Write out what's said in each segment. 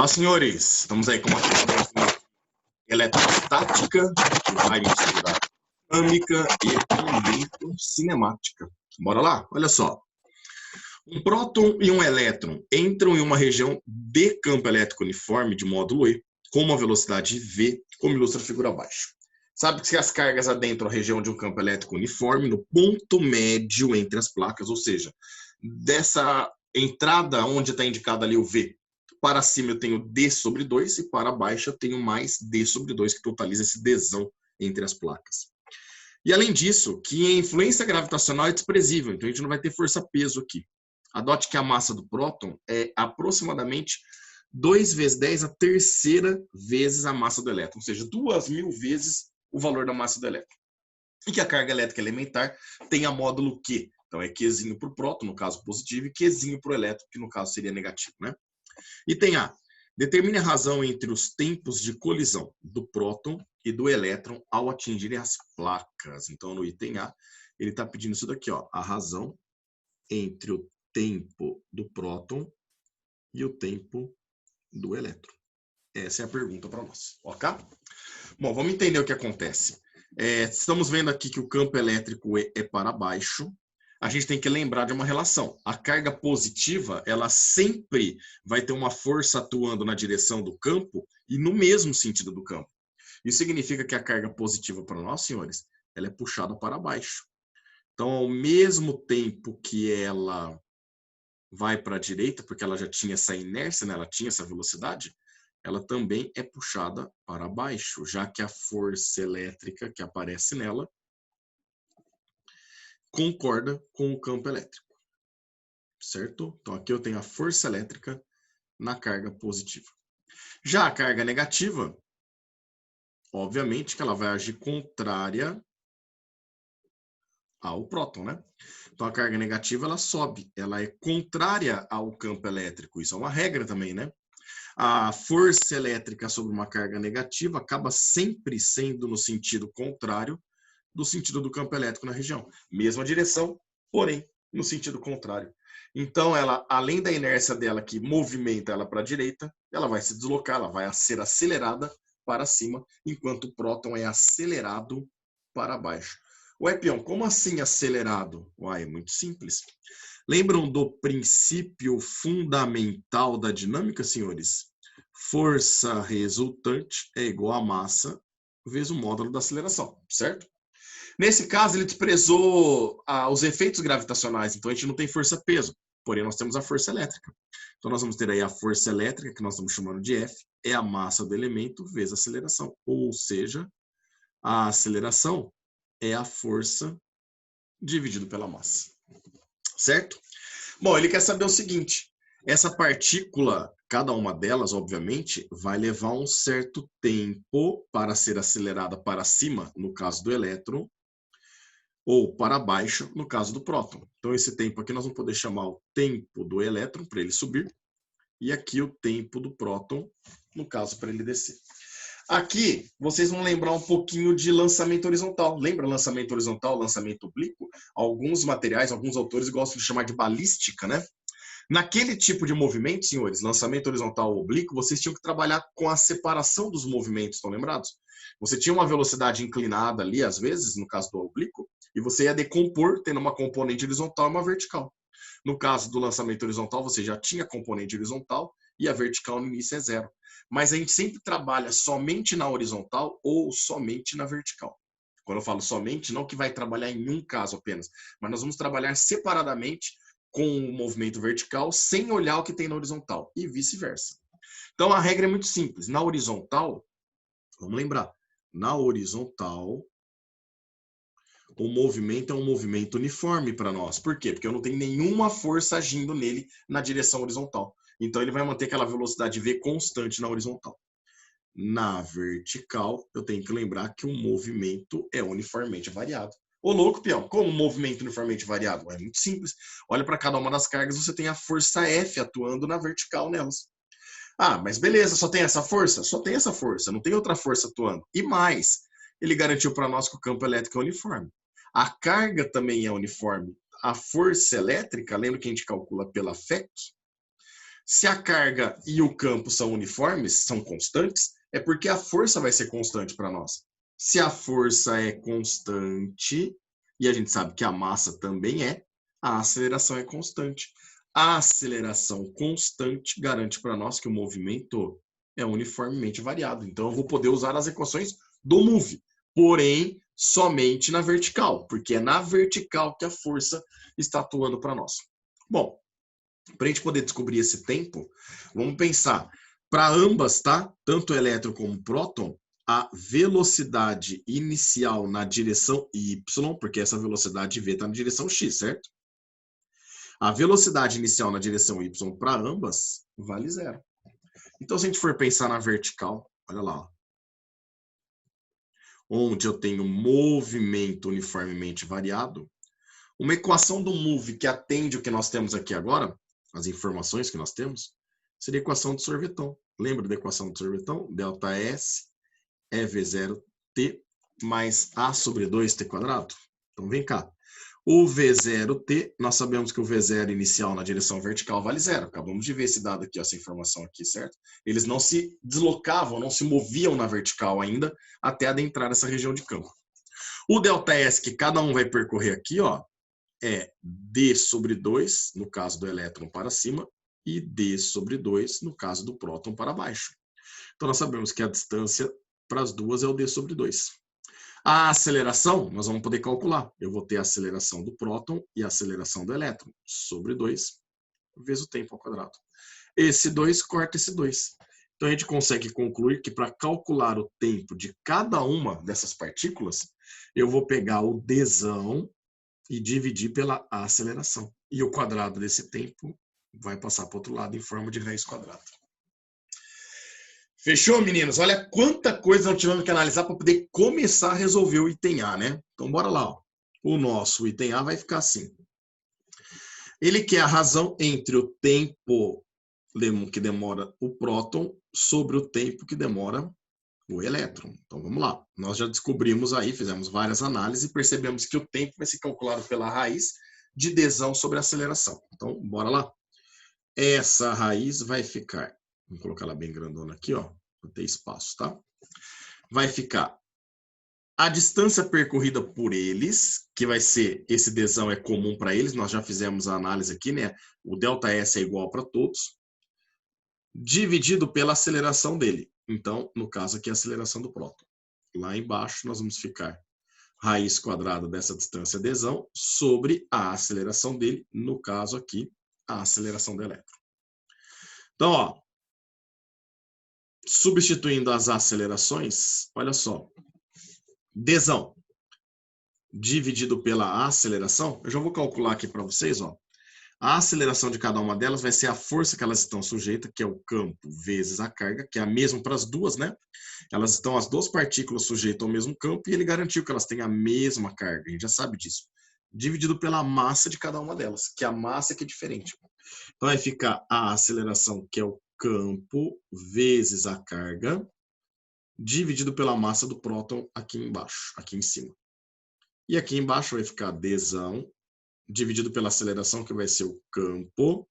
Olá, senhores. Estamos aí com uma questão eletrostática, que vai misturar dinâmica e cinemática. Bora lá? Olha só. Um próton e um elétron entram em uma região de campo elétrico uniforme de módulo E, com uma velocidade v, como ilustra a figura abaixo. Sabe que as cargas adentram a região de um campo elétrico uniforme no ponto médio entre as placas, ou seja, dessa entrada onde está indicado ali o V, para cima eu tenho D sobre 2 e para baixo eu tenho mais D sobre 2, que totaliza esse Dzão entre as placas. E além disso, que a influência gravitacional é desprezível, então a gente não vai ter força-peso aqui. Adote que a massa do próton é aproximadamente 2 vezes 10 a terceira vezes a massa do elétron, ou seja, 2.000 vezes o valor da massa do elétron. E que a carga elétrica elementar tenha módulo Q. Então é Qzinho para o próton, no caso positivo, e Qzinho para o elétron, que no caso seria negativo, né? Item A. Determine a razão entre os tempos de colisão do próton e do elétron ao atingirem as placas. Então, no item A, ele está pedindo isso daqui, ó, a razão entre o tempo do próton e o tempo do elétron. Essa é a pergunta para nós, ok? Bom, vamos entender o que acontece. Estamos vendo aqui que o campo elétrico é para baixo. A gente tem que lembrar de uma relação. A carga positiva, ela sempre vai ter uma força atuando na direção do campo e no mesmo sentido do campo. Isso significa que a carga positiva para nós, senhores, ela é puxada para baixo. Então, ao mesmo tempo que ela vai para a direita, porque ela já tinha essa inércia, né? Ela tinha essa velocidade, ela também é puxada para baixo, já que a força elétrica que aparece nela concorda com o campo elétrico, certo? Então aqui eu tenho a força elétrica na carga positiva. Já a carga negativa, obviamente que ela vai agir contrária ao próton, né? Então a carga negativa ela sobe, ela é contrária ao campo elétrico, isso é uma regra também, né? A força elétrica sobre uma carga negativa acaba sempre sendo no sentido contrário do sentido do campo elétrico na região. Mesma direção, porém, no sentido contrário. Então, ela, além da inércia dela que movimenta ela para a direita, ela vai se deslocar, ela vai ser acelerada para cima, enquanto o próton é acelerado para baixo. Ué, peão, como assim acelerado? Uai, é muito simples. Lembram do princípio fundamental da dinâmica, senhores? Força resultante é igual a massa vezes o módulo da aceleração, certo? Nesse caso, ele desprezou os efeitos gravitacionais, então a gente não tem força-peso, porém nós temos a força elétrica. Então nós vamos ter aí a força elétrica, que nós estamos chamando de F, é a massa do elemento vezes a aceleração, ou seja, a aceleração é a força dividido pela massa, certo? Bom, ele quer saber o seguinte, essa partícula, cada uma delas, obviamente, vai levar um certo tempo para ser acelerada para cima, no caso do elétron, ou para baixo, no caso do próton. Então, esse tempo aqui nós vamos poder chamar o tempo do elétron, para ele subir, e aqui o tempo do próton, no caso, para ele descer. Aqui, vocês vão lembrar um pouquinho de lançamento horizontal. Lembra lançamento horizontal, lançamento oblíquo? Alguns materiais, alguns autores gostam de chamar de balística, né? Naquele tipo de movimento, senhores, lançamento horizontal ou oblíquo, vocês tinham que trabalhar com a separação dos movimentos, estão lembrados? Você tinha uma velocidade inclinada ali, às vezes, no caso do oblíquo, e você ia decompor tendo uma componente horizontal e uma vertical. No caso do lançamento horizontal, você já tinha componente horizontal e a vertical no início é zero. Mas a gente sempre trabalha somente na horizontal ou somente na vertical. Quando eu falo somente, não que vai trabalhar em um caso apenas, mas nós vamos trabalhar separadamente com o movimento vertical sem olhar o que tem na horizontal e vice-versa. Então a regra é muito simples. Na horizontal, vamos lembrar, na horizontal, o movimento é um movimento uniforme para nós. Por quê? Porque eu não tenho nenhuma força agindo nele na direção horizontal. Então ele vai manter aquela velocidade v constante na horizontal. Na vertical, eu tenho que lembrar que o movimento é uniformemente variado. Ô louco, peão, como movimento uniformemente variado? É muito simples. Olha para cada uma das cargas, você tem a força F atuando na vertical nelas. Ah, mas beleza, só tem essa força? Só tem essa força, não tem outra força atuando. E mais, ele garantiu para nós que o campo elétrico é uniforme. A carga também é uniforme. A força elétrica, lembra que a gente calcula pela FEC? Se a carga e o campo são uniformes, são constantes, é porque a força vai ser constante para nós. Se a força é constante, e a gente sabe que a massa também é, a aceleração é constante. A aceleração constante garante para nós que o movimento é uniformemente variado. Então, eu vou poder usar as equações do move, porém, somente na vertical, porque é na vertical que a força está atuando para nós. Bom, para a gente poder descobrir esse tempo, vamos pensar, para ambas, tá? Tanto elétron como próton, a velocidade inicial na direção y, porque essa velocidade v está na direção x, certo? A velocidade inicial na direção y para ambas vale 0. Então, se a gente for pensar na vertical, olha lá, ó, onde eu tenho movimento uniformemente variado, uma equação do move que atende o que nós temos aqui agora, as informações que nós temos, seria a equação do sorvetão. Lembra da equação do sorvetão? Delta S é V0T mais A sobre 2T quadrado? Então, vem cá. O V0T, nós sabemos que o V0 inicial na direção vertical vale 0. Acabamos de ver esse dado aqui, essa informação aqui, certo? Eles não se deslocavam, não se moviam na vertical ainda, até adentrar essa região de campo. O ΔS que cada um vai percorrer aqui, ó, é D sobre 2, no caso do elétron para cima, e D sobre 2, no caso do próton para baixo. Então, nós sabemos que a distância para as duas é o D sobre 2. A aceleração, nós vamos poder calcular. Eu vou ter a aceleração do próton e a aceleração do elétron sobre 2, vezes o tempo ao quadrado. Esse 2 corta esse 2. Então, a gente consegue concluir que para calcular o tempo de cada uma dessas partículas, eu vou pegar o Dzão e dividir pela aceleração. E o quadrado desse tempo vai passar para o outro lado em forma de raiz quadrada. Fechou, meninos? Olha quanta coisa nós tivemos que analisar para poder começar a resolver o item A, né? Então, bora lá. Ó. O nosso item A vai ficar assim. Ele quer a razão entre o tempo que demora o próton sobre o tempo que demora o elétron. Então, vamos lá. Nós já descobrimos aí, fizemos várias análises e percebemos que o tempo vai ser calculado pela raiz de Dzão sobre a aceleração. Então, bora lá. Essa raiz vai ficar, vamos colocar ela bem grandona aqui, ó, para ter espaço, tá? Vai ficar a distância percorrida por eles, que vai ser, esse Dzão é comum para eles, nós já fizemos a análise aqui, né? O ΔS é igual para todos, dividido pela aceleração dele. Então, no caso aqui, a aceleração do próton. Lá embaixo, nós vamos ficar raiz quadrada dessa distância Dzão sobre a aceleração dele, no caso aqui, a aceleração do elétron. Então, ó, substituindo as acelerações, olha só, Dzão dividido pela aceleração, eu já vou calcular aqui para vocês, ó. A aceleração de cada uma delas vai ser a força que elas estão sujeitas, que é o campo vezes a carga, que é a mesma para as duas, né? Elas estão, as duas partículas sujeitas ao mesmo campo e ele garantiu que elas têm a mesma carga, a gente já sabe disso. Dividido pela massa de cada uma delas, que a massa que é diferente. Então vai ficar a aceleração, que é o campo vezes a carga, dividido pela massa do próton aqui embaixo, aqui em cima. E aqui embaixo vai ficar Dzão, dividido pela aceleração, que vai ser o campo,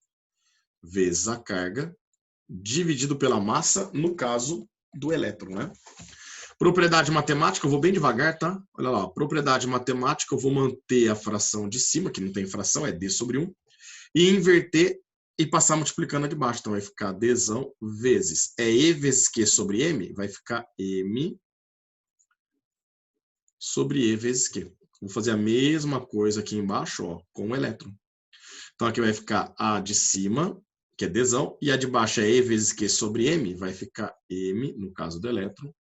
vezes a carga, dividido pela massa, no caso do elétron, né? Propriedade matemática, eu vou bem devagar, tá? Olha lá, propriedade matemática, eu vou manter a fração de cima, que não tem fração, é D sobre 1, e inverter e passar multiplicando a de baixo. Então, vai ficar Dzão vezes, E vezes Q sobre M, vai ficar M sobre E vezes Q. Vou fazer a mesma coisa aqui embaixo, ó, com o elétron. Então, aqui vai ficar A de cima, que é Dzão, e a de baixo é E vezes Q sobre M, vai ficar M, no caso do elétron,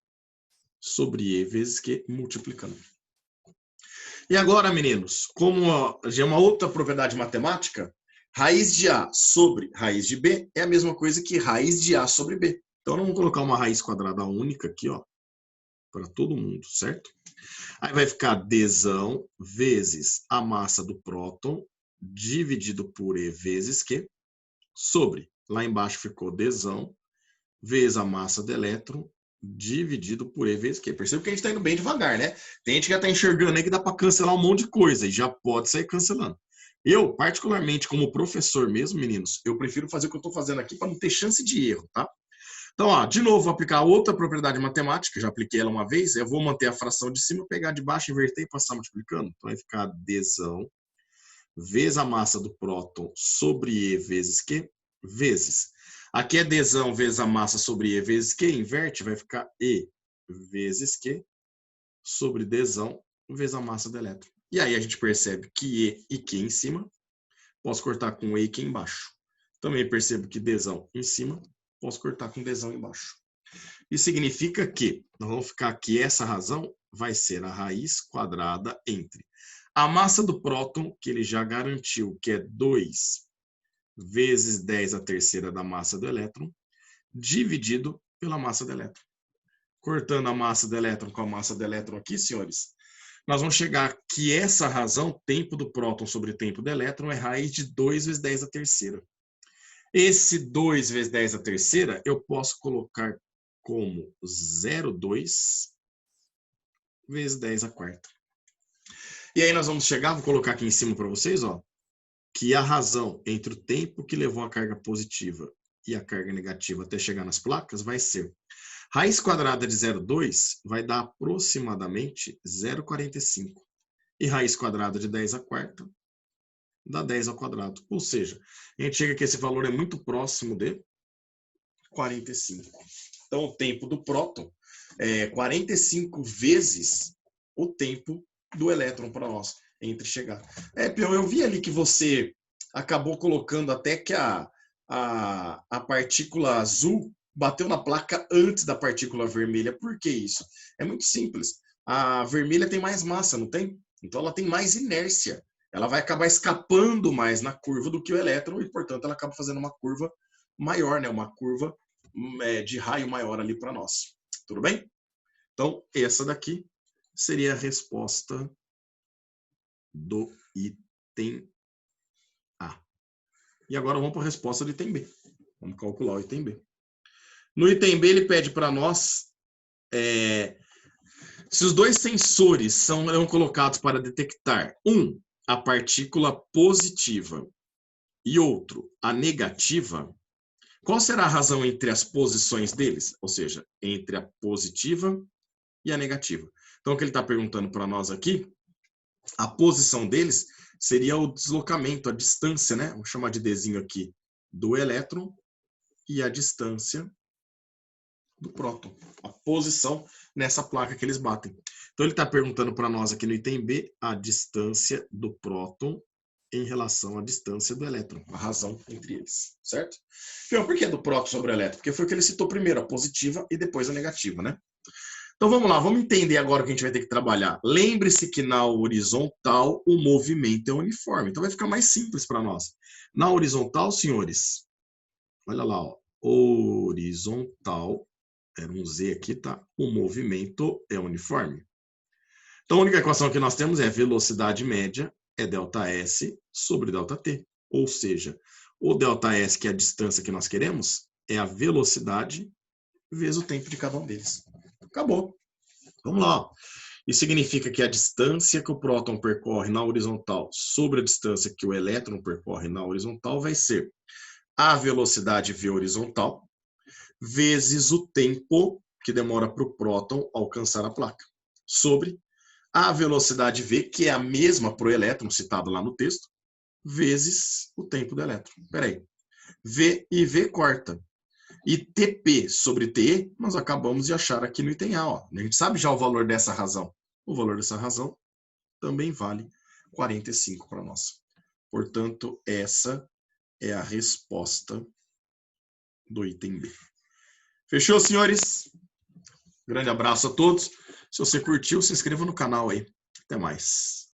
sobre E vezes Q, multiplicando. E agora, meninos, como já é uma outra propriedade matemática, raiz de A sobre raiz de B é a mesma coisa que raiz de A sobre B. Então, nós vamos colocar uma raiz quadrada única aqui, ó, para todo mundo, certo? Aí vai ficar Dzão vezes a massa do próton dividido por E vezes Q sobre, lá embaixo ficou Dzão vezes a massa do elétron dividido por E vezes Q. Perceba que a gente está indo bem devagar, né? Tem gente que já está enxergando aí que dá para cancelar um monte de coisa e já pode sair cancelando. Eu, particularmente, como professor mesmo, meninos, eu prefiro fazer o que eu estou fazendo aqui para não ter chance de erro, tá? Então, ó, de novo, vou aplicar outra propriedade matemática, já apliquei ela uma vez, eu vou manter a fração de cima, pegar de baixo, inverter e passar multiplicando. Então, vai ficar Dzão vezes a massa do próton sobre E vezes Q, vezes. Aqui é Dzão vezes a massa sobre E vezes Q, inverte, vai ficar E vezes Q sobre Dzão vezes a massa do elétron. E aí a gente percebe que E e Q em cima, posso cortar com E e Q embaixo. Também percebo que Dzão em cima, posso cortar com Dzão embaixo. Isso significa que, nós vamos ficar aqui, essa razão vai ser a raiz quadrada entre a massa do próton, que ele já garantiu que é 2 vezes 10 a terceira da massa do elétron, dividido pela massa do elétron. Cortando a massa do elétron com a massa do elétron aqui, senhores, nós vamos chegar que essa razão, tempo do próton sobre tempo do elétron, é raiz de 2 vezes 10 a terceira. Esse 2 vezes 10 a terceira, eu posso colocar como 0,2 vezes 10 a quarta. E aí nós vamos chegar, vou colocar aqui em cima para vocês, ó, que a razão entre o tempo que levou a carga positiva e a carga negativa até chegar nas placas vai ser raiz quadrada de 0,2 vai dar aproximadamente 0,45. E raiz quadrada de 10 a quarta dá 10 ao quadrado. Ou seja, a gente chega que esse valor é muito próximo de 45. Então, o tempo do próton é 45 vezes o tempo do elétron para nós, entre chegar. Pião, eu vi ali que você acabou colocando até que a partícula azul bateu na placa antes da partícula vermelha. Por que isso? É muito simples. A vermelha tem mais massa, não tem? Então, ela tem mais inércia. Ela vai acabar escapando mais na curva do que o elétron e, portanto, ela acaba fazendo uma curva maior, né? Uma curva de raio maior ali para nós. Tudo bem? Então, essa daqui seria a resposta do item A. E agora vamos para a resposta do item B. Vamos calcular o item B. No item B, ele pede para nós se os dois sensores são colocados para detectar, a partícula positiva e outro, a negativa, qual será a razão entre as posições deles? Ou seja, entre a positiva e a negativa. Então, o que ele está perguntando para nós aqui, a posição deles seria o deslocamento, a distância, né? Vamos chamar de Dzinho aqui, do elétron e a distância do próton. A posição nessa placa que eles batem. Então, ele está perguntando para nós aqui no item B a distância do próton em relação à distância do elétron, a razão entre eles, certo? Então, por que do próton sobre o elétron? Porque foi o que ele citou primeiro, a positiva e depois a negativa, né? Então vamos lá, vamos entender agora o que a gente vai ter que trabalhar. Lembre-se que na horizontal o movimento é uniforme, então vai ficar mais simples para nós. Na horizontal, senhores, olha lá, ó, horizontal, era um Z aqui, tá? O movimento é uniforme. Então a única equação que nós temos é velocidade média é ΔS sobre ΔT. Ou seja, o ΔS, que é a distância que nós queremos, é a velocidade vezes o tempo de cada um deles. Acabou. Vamos lá. Isso significa que a distância que o próton percorre na horizontal sobre a distância que o elétron percorre na horizontal vai ser a velocidade v horizontal vezes o tempo que demora para o próton alcançar a placa, sobre a velocidade v, que é a mesma para o elétron, citado lá no texto, vezes o tempo do elétron. Espera aí. V e V corta. E TP sobre TE, nós acabamos de achar aqui no item A. Ó. A gente sabe já o valor dessa razão. O valor dessa razão também vale 45 para nós. Portanto, essa é a resposta do item B. Fechou, senhores? Grande abraço a todos. Se você curtiu, se inscreva no canal aí. Até mais.